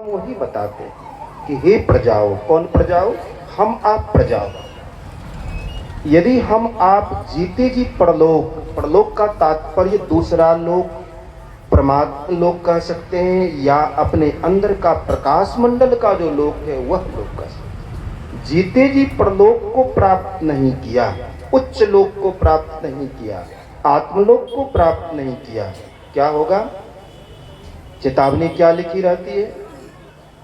वही बताते हैं कि हे प्रजाओं, कौन प्रजाओं? हम आप प्रजाओं। यदि हम आप जीते जी परलोक, परलोक का तात्पर्य दूसरा लोक, परमात्मा लोक कह सकते हैं, या अपने अंदर का प्रकाश मंडल का जो लोक है वह लोक कह सकते हैं। जीते जी परलोक को प्राप्त नहीं किया, उच्च लोक को प्राप्त नहीं किया, आत्मलोक को प्राप्त नहीं किया, क्या होगा? चेतावनी क्या लिखी रहती है?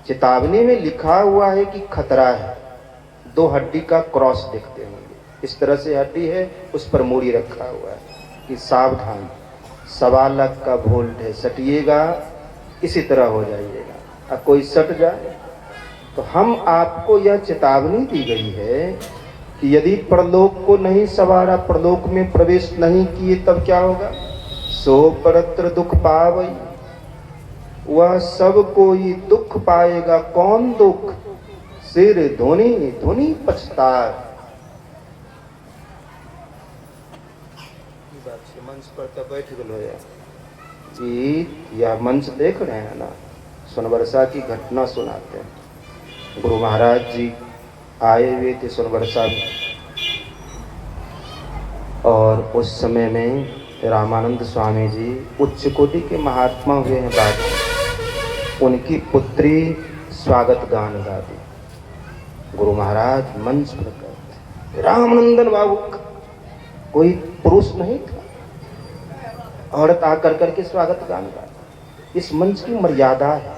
चेतावनी में लिखा हुआ है कि खतरा है। दो हड्डी का क्रॉस देखते होंगे, इस तरह से हड्डी है, उस पर मूड़ी रखा हुआ है कि सावधान, 1.25 लाख का वोल्ट है, सटिएगा इसी तरह हो जाइएगा। अब कोई सट जाए तो हम आपको यह चेतावनी दी गई है कि यदि परलोक को नहीं सवारा, परलोक में प्रवेश नहीं किए, तब क्या होगा? सो परत्र दुख पावई, वह सब कोई दुख पाएगा। कौन दुख? सिर धोनी धोनी पछताए। मंच पर तो बैठ गलो जी, यह मंच देख रहे हैं ना, सोनबरसा की घटना सुनाते हैं। गुरु महाराज जी आए हुए थे सोनबरसा में, और उस समय में रामानंद स्वामी जी उच्च कोटि के महात्मा हुए हैं। बाद में उनकी पुत्री स्वागत गान गाती, गुरु महाराज मंच पर करते। रामानंदन बाबू कोई पुरुष नहीं था, औरत आकर करके स्वागत गान गाती। इस मंच की मर्यादा है,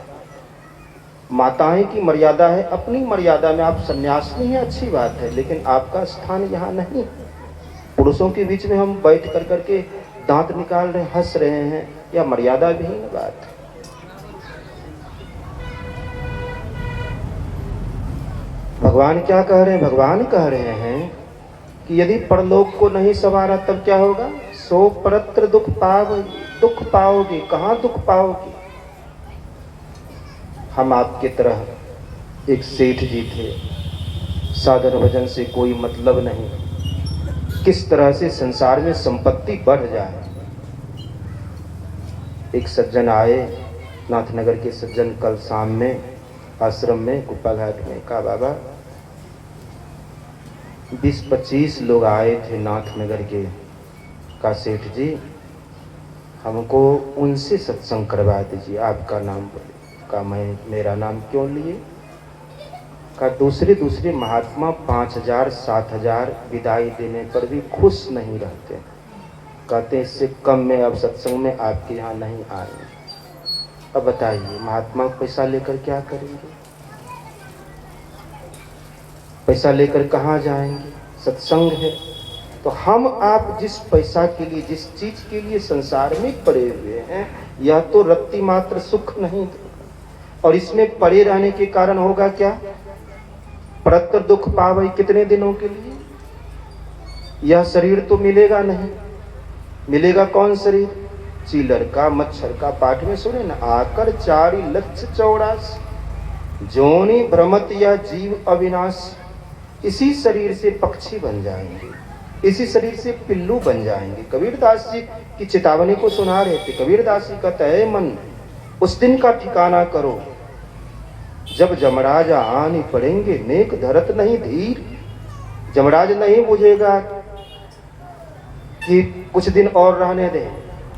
माताएं की मर्यादा है। अपनी मर्यादा में आप सन्यासी हैं, अच्छी बात है, लेकिन आपका स्थान यहाँ नहीं। पुरुषों के बीच में हम बैठ कर करके दांत निकाल रहे, हंस रहे हैं, या मर्यादा विहीन बात है। भगवान क्या कह रहे हैं? भगवान कह रहे हैं कि यदि परलोक को नहीं संवारा तब क्या होगा? सो परत्र दुख पाओगे। दुख पाओगे, कहाँ दुख पाओगे? हम आपके तरह एक सेठ जी थे, साधन भजन से कोई मतलब नहीं, किस तरह से संसार में संपत्ति बढ़ जाए। एक सज्जन आए, नाथनगर के सज्जन, कल शाम में आश्रम में कुप्पा घाट में, कहा बाबा 20-25 लोग आए थे नाथनगर के, का सेठ जी हमको उनसे सत्संग करवा दीजिए, आपका नाम बोले। का मैं मेरा नाम क्यों लिए? का दूसरे महात्मा 5,000-7,000 विदाई देने पर भी खुश नहीं रहते, कहते इससे कम में अब सत्संग में आपके यहाँ नहीं आएंगे। अब बताइए, महात्मा पैसा लेकर क्या करेंगे? पैसा लेकर कहाँ जाएंगे? सत्संग है तो हम आप जिस पैसा के लिए, जिस चीज के लिए संसार में पड़े हुए हैं, यह तो रत्ती मात्र सुख नहीं देगा, और इसमें पड़े रहने के कारण होगा क्या? परत्र दुख पावई। कितने दिनों के लिए? यह शरीर तो मिलेगा नहीं। मिलेगा कौन शरीर? चीलर का, मच्छर का। पाठ में सुने ना, आकर 4,84,000 जोनि भ्रमत या जीव अविनाश। इसी शरीर से पक्षी बन जाएंगे, इसी शरीर से पिल्लू बन जाएंगे। कबीरदास जी की चेतावनी को सुना रहे थे। कबीरदास जी कहते हैं, मन उस दिन का ठिकाना करो जब जमराज आनी पड़ेंगे, नेक धरत नहीं धीर। जमराज नहीं बुझेगा कि कुछ दिन और रहने दें,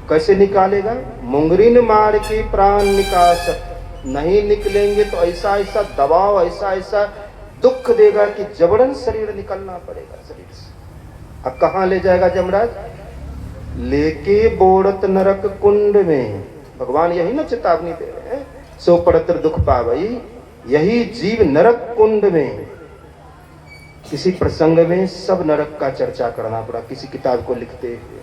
कैसे निकालेगा? मुंगरिन मार के प्राण निकासक। नहीं निकलेंगे तो ऐसा ऐसा दबाव, ऐसा ऐसा दुख देगा कि जबरन शरीर निकलना पड़ेगा शरीर से। अब कहाँ ले जाएगा जमराज? लेके बोड़त नरक कुंड में। भगवान यही ना चेतावनी दे रहे हैं, सो परत्र दुख पावई। यही जीव नरक कुंड में। किसी प्रसंग में सब नरक का चर्चा करना पड़ा, किसी किताब को लिखते हुए।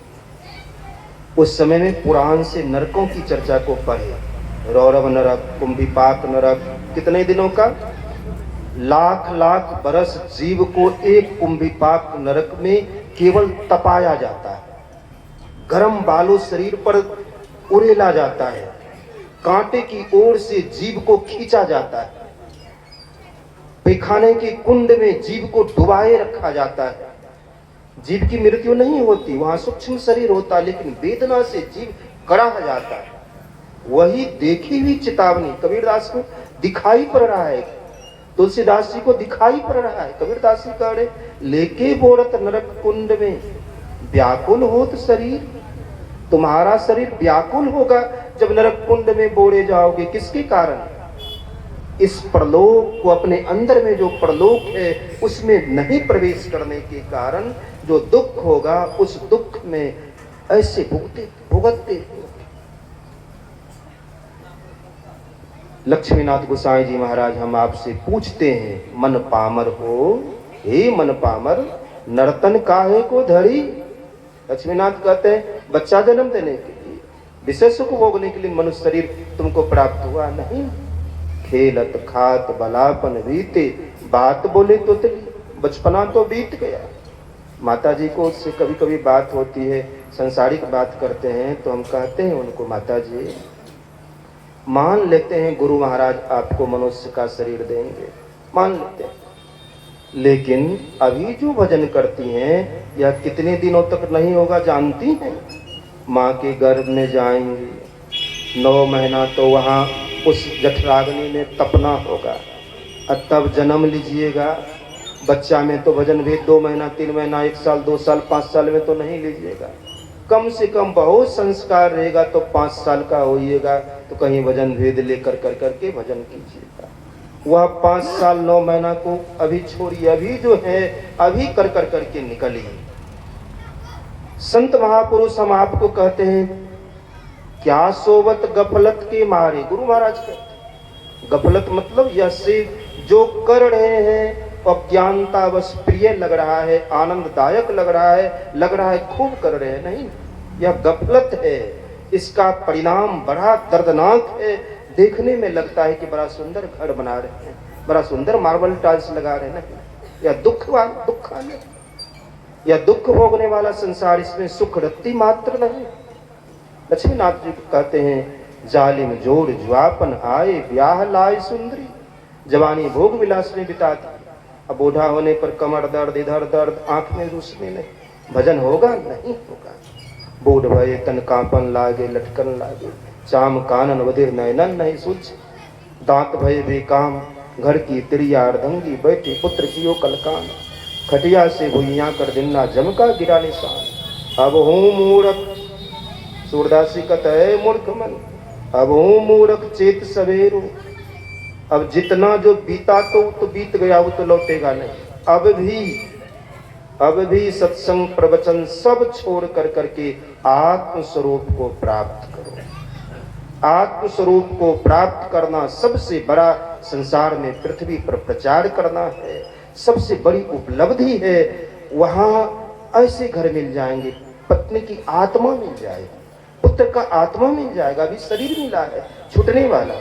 उस समय में पुराण से नरकों की चर्चा को पढ़े। रौरव नरक, कुंभिपाक नरक। कितने दिनों का? लाख लाख बरस जीव को एक कुंभिपाक नरक में केवल तपाया जाता है। गरम बालू शरीर पर उड़ेला जाता है, कांटे की ओर से जीव को खींचा जाता है, पैखाने के कुंड में जीव को डुबाए रखा जाता है। जीव की मृत्यु नहीं होती, वहां सूक्ष्म शरीर होता, लेकिन वेदना से जीव कड़ा हो जाता है। वही देखी हुई चेतावनी कबीरदास को दिखाई पड़ रहा है, तुलसीदास जी को दिखाई पड़ रहा है। कबीरदास जी कह रहे, लेके बोरत नरक कुंड में व्याकुल होत शरीर, तुम्हारा शरीर व्याकुल होगा जब नरक कुंड में बोरे जाओगे। किसके कारण? इस परलोक को, अपने अंदर में जो परलोक है उसमें नहीं प्रवेश करने के कारण जो दुख होगा, उस दुख में ऐसे भुगतते। लक्ष्मीनाथ गोसाई जी महाराज, हम आपसे पूछते हैं, मन पामर हो, हे मन पामर, नर्तन काहे को धरी। लक्ष्मीनाथ कहते हैं, बच्चा जन्म देने के लिए, विषय सुख भोगने के लिए मनुष्य शरीर तुमको प्राप्त हुआ नहीं। खेलत खात बलापन बीते, बात बोले तो बचपना तो बीत गया। माता जी को उससे कभी कभी बात होती है, संसारिक बात करते हैं, तो हम कहते हैं उनको, माता जी मान लेते हैं गुरु महाराज आपको मनुष्य का शरीर देंगे, मान लेते हैं, लेकिन अभी जो भजन करती हैं यह कितने दिनों तक नहीं होगा जानती हैं? माँ के गर्भ में जाएंगी, 9 महीना तो वहाँ उस जठराग्नि में तपना होगा, और तब जन्म लीजिएगा। बच्चा में तो भजन भेद 2 महीना 3 महीना 1 साल 2 साल 5 साल में तो नहीं लीजिएगा। कम से कम बहुत संस्कार रहेगा तो 5 साल का होइएगा, तो कहीं भजन भेद लेकर कर करके भजन कीजिएगा। वह 5 साल 9 महीना को अभी छोड़िए, अभी जो है अभी कर कर करके निकलिए। संत महापुरुष हम आपको कहते हैं, क्या सोवत गफलत के मारे। गुरु महाराज कहते हैं, गफलत मतलब यह से जो कर रहे हैं अज्ञानता बस प्रिय लग रहा है, आनंददायक लग रहा है खूब कर रहे हैं, नहीं, यह गफलत है। इसका परिणाम बड़ा दर्दनाक है। देखने में लगता है कि बड़ा सुंदर घर बना रहे हैं, बड़ा सुंदर मार्बल टाइल्स लगा रहे हैं, नहीं, यह यह दुख भोगने वाला संसार, इसमें सुख रत्ती मात्र नहीं। लक्ष्मीनाथ जी कहते हैं, जालिम जोड़ जुआपन आए, ब्याह लाए सुंदरी। जवानी भोग विलास में बिता दी, अब बूढ़ा होने पर कमर दर्द, इधर दर्द, आंख में रोशनी नहीं, भजन होगा नहीं होगा। बूढ़ भये तन कांपन लागे, लटकन लागे, चाम कानन बधिर नयनन नहीं सूझ। दांत भये बेकाम, घर की तिरिया अर्धंगी, बैठे पुत्र कियो कलकान। खटिया से भुइयां कर दिन्ना, जमका गिरा निशान। अब हूँ मूर्ख, सूरदासी कहता है मूर्ख मन, अब हूँ मूर्ख चेत सवेरो। अब जितना जो बीता तो बीत गया, वो तो लौटेगा नहीं। अब भी सत्संग प्रवचन सब छोड़ कर करके आत्म स्वरूप को प्राप्त करो। आत्म स्वरूप को प्राप्त करना सबसे बड़ा, संसार में पृथ्वी पर प्रचार करना है, सबसे बड़ी उपलब्धि है। वहां ऐसे घर मिल जाएंगे, पत्नी की आत्मा मिल जाएगी, पुत्र का आत्मा मिल जाएगा। अभी शरीर मिला है छूटने वाला।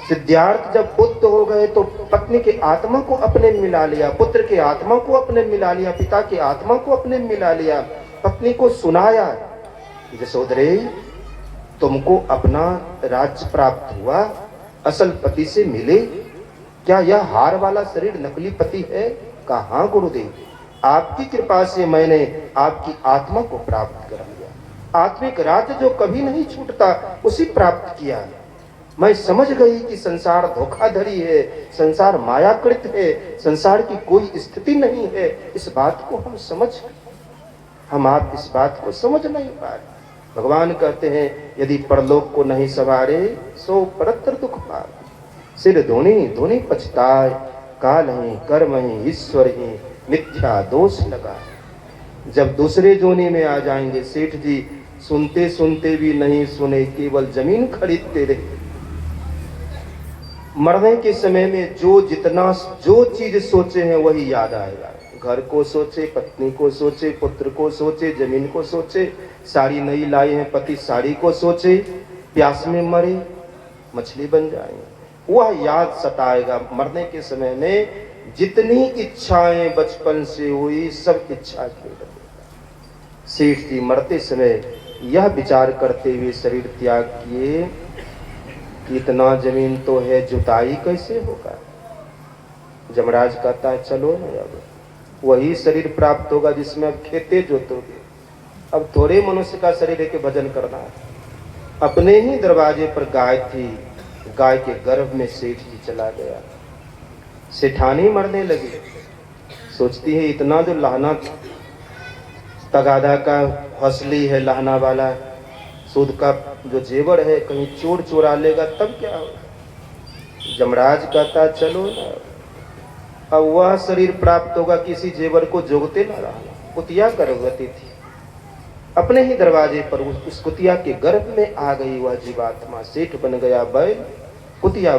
सिद्धार्थ जब बुद्ध हो गए तो पत्नी के आत्मा को अपने मिला लिया, पुत्र के आत्मा को अपने मिला लिया, पिता के आत्मा को अपने मिला लिया। पत्नी को सुनाया, यशोधरे तुमको अपना राज्य प्राप्त हुआ, असल पति से मिले। क्या यह हार वाला शरीर नकली पति है? कहा हाँ गुरुदेव, आपकी कृपा से मैंने आपकी आत्मा को प्राप्त कर लिया। आत्मिक राज्य जो कभी नहीं छूटता उसी प्राप्त किया। मैं समझ गई कि संसार धोखाधड़ी है, संसार मायाकृत है, संसार की कोई स्थिति नहीं है। इस बात को हम आप इस बात को समझ नहीं पा रहे। भगवान कहते हैं, यदि परलोक को नहीं सवारे सो परत्र दुख पाए। सिर धोनी धोनी पछताए, काल ही कर्म ही ईश्वर ही मिथ्या दोष लगा। जब दूसरे जोनी में आ जाएंगे, सेठ जी सुनते सुनते भी नहीं सुने, केवल जमीन खरीदते रहे। मरने के समय में जो चीज सोचे हैं वही याद आएगा। घर को सोचे, पत्नी को सोचे, पुत्र को सोचे, जमीन को सोचे, साड़ी नई लाई है पति साड़ी को सोचे, प्यास में मरे, मछली बन जाए, वह याद सताएगा। मरने के समय में जितनी इच्छाएं बचपन से हुई सब इच्छा खेल देगा। सेठ जी मरते समय यह विचार करते हुए शरीर त्याग किए, इतना जमीन तो है, जुताई कैसे होगा। जमराज कहता है चलो ना, अब वही शरीर प्राप्त होगा जिसमें अब खेते जोतोगे। अब थोड़े मनुष्य का शरीर है कि भजन करना है। अपने ही दरवाजे पर गाय थी, गाय के गर्भ में सेठ जी चला गया। सेठानी मरने लगी, सोचती है इतना जो लहना तगादा का हौसली है, लहना वाला सूद का जो जेवर है, कहीं चोर चुरा लेगा तब क्या हो। जमराज कहता चलो ना, अब वह शरीर प्राप्त होगा किसी जेवर को जोगते न रहा। कुतिया गर्भवती थी, अपने ही दरवाजे पर उस कुतिया के गर्भ में आ गई वह जीवात्मा। सेठ बन गया बैल, कुतिया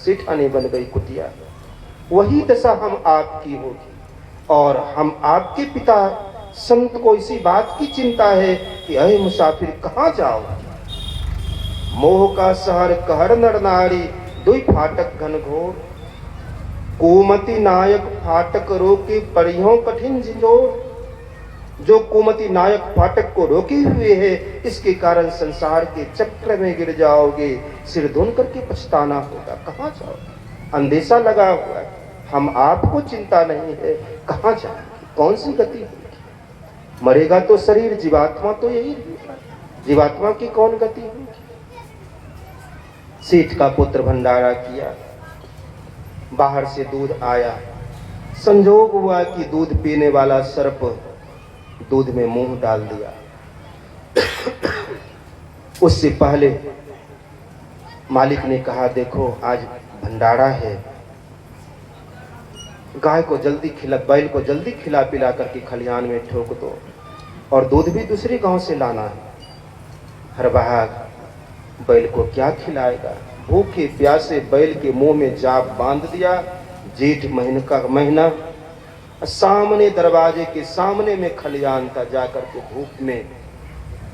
सेठानी बन गई कुतिया। वही दशा हम आपकी होगी, और हम आपके पिता संत को इसी बात की चिंता है कि अहे मुसाफिर कहाँ जाओ। मोह का शहर कहर नर नारी, दुई फाटक घनघोर। कुमति नायक फाटक रोके, परियों कठिन झिंझोर। जो कुमति नायक फाटक को रोके हुए है, इसके कारण संसार के चक्र में गिर जाओगे, सिर धुन करके पछताना होगा। कहाँ जाओगे, अंदेशा लगा हुआ है, हम आपको चिंता नहीं है, कहाँ जाएंगे, कौन सी गति होगी। मरेगा तो शरीर, जीवात्मा तो यही रहेगा, जीवात्मा की कौन गति होगी। सेठ का पुत्र भंडारा किया, बाहर से दूध आया। संजोग हुआ कि दूध पीने वाला सर्प दूध में मुंह डाल दिया। उससे पहले मालिक ने कहा देखो आज भंडारा है, गाय को जल्दी खिला, बैल को जल्दी खिला पिला करके खलिहान में ठोक दो, और दूध भी दूसरी गांव से लाना है। हर भाग बैल को क्या खिलाएगा, भूखे प्यासे बैल के मुंह में जाप बांध दिया। जेठ महीने का महीना, सामने दरवाजे के सामने में खलिहान था, जाकर के धूप में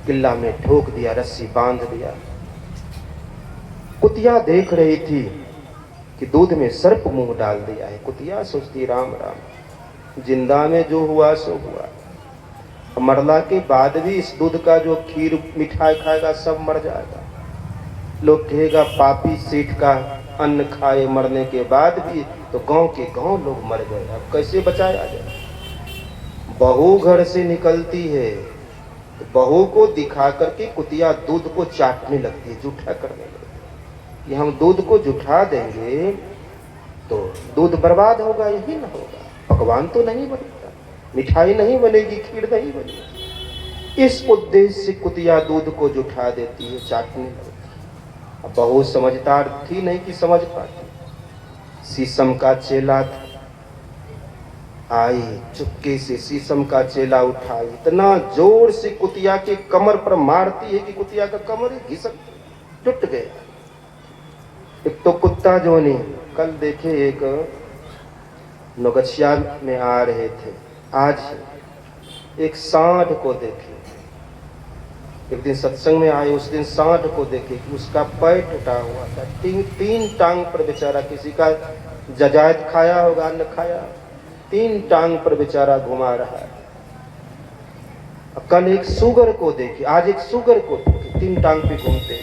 किल्ला में ठोक दिया, रस्सी बांध दिया। कुतिया देख रही थी कि दूध में सर्प मुंह डाल दिया है। कुतिया सोचती राम राम, जिंदा में जो हुआ सो हुआ, मरला के बाद भी इस दूध का जो खीर मिठाई खाएगा सब मर जाएगा। लोग कहेगा पापी सेठ का अन्न खाए मरने के बाद भी, तो गांव के गांव लोग मर गए, अब कैसे बचाया जाए। बहू घर से निकलती है तो बहू को दिखा करके कुतिया दूध को चाटने लगती है, जूठा करने लगती है कि हम दूध को जुठा देंगे तो दूध बर्बाद होगा, यही ना होगा, पकवान तो नहीं बनेगा, मिठाई नहीं बनेगी, खीर नहीं बनेगी। इस उद्देश्य से कुतिया दूध को जुठा देती है, चाटने लगती है। अब बहू समझदार थी नहीं कि समझ पाती। शीशम का चेला आई, चुपके से शीशम का चेला उठाई, इतना जोर से कुतिया के कमर पर मारती है कि कुतिया का कमर घिसक टूट गया। एक तो कुत्ता जो नहीं, कल देखे एक नौगछिया में आ रहे थे, आज एक सांड को देखे। एक दिन सत्संग में आए, उस दिन सांड को देखे कि उसका पैर टूटा हुआ था, तीन टांग पर बेचारा, किसी का जजायत खाया होगा, अन्न खाया, 3 टांग पर बेचारा घुमा रहा है। कल एक सुगर को देखे, आज एक सुगर को देखे, 3 टांग पे घूमते।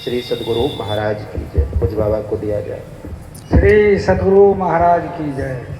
श्री सद्गुरु महाराज की जय। कुछ बाबा को दिया जाए। श्री सद्गुरु महाराज की जय।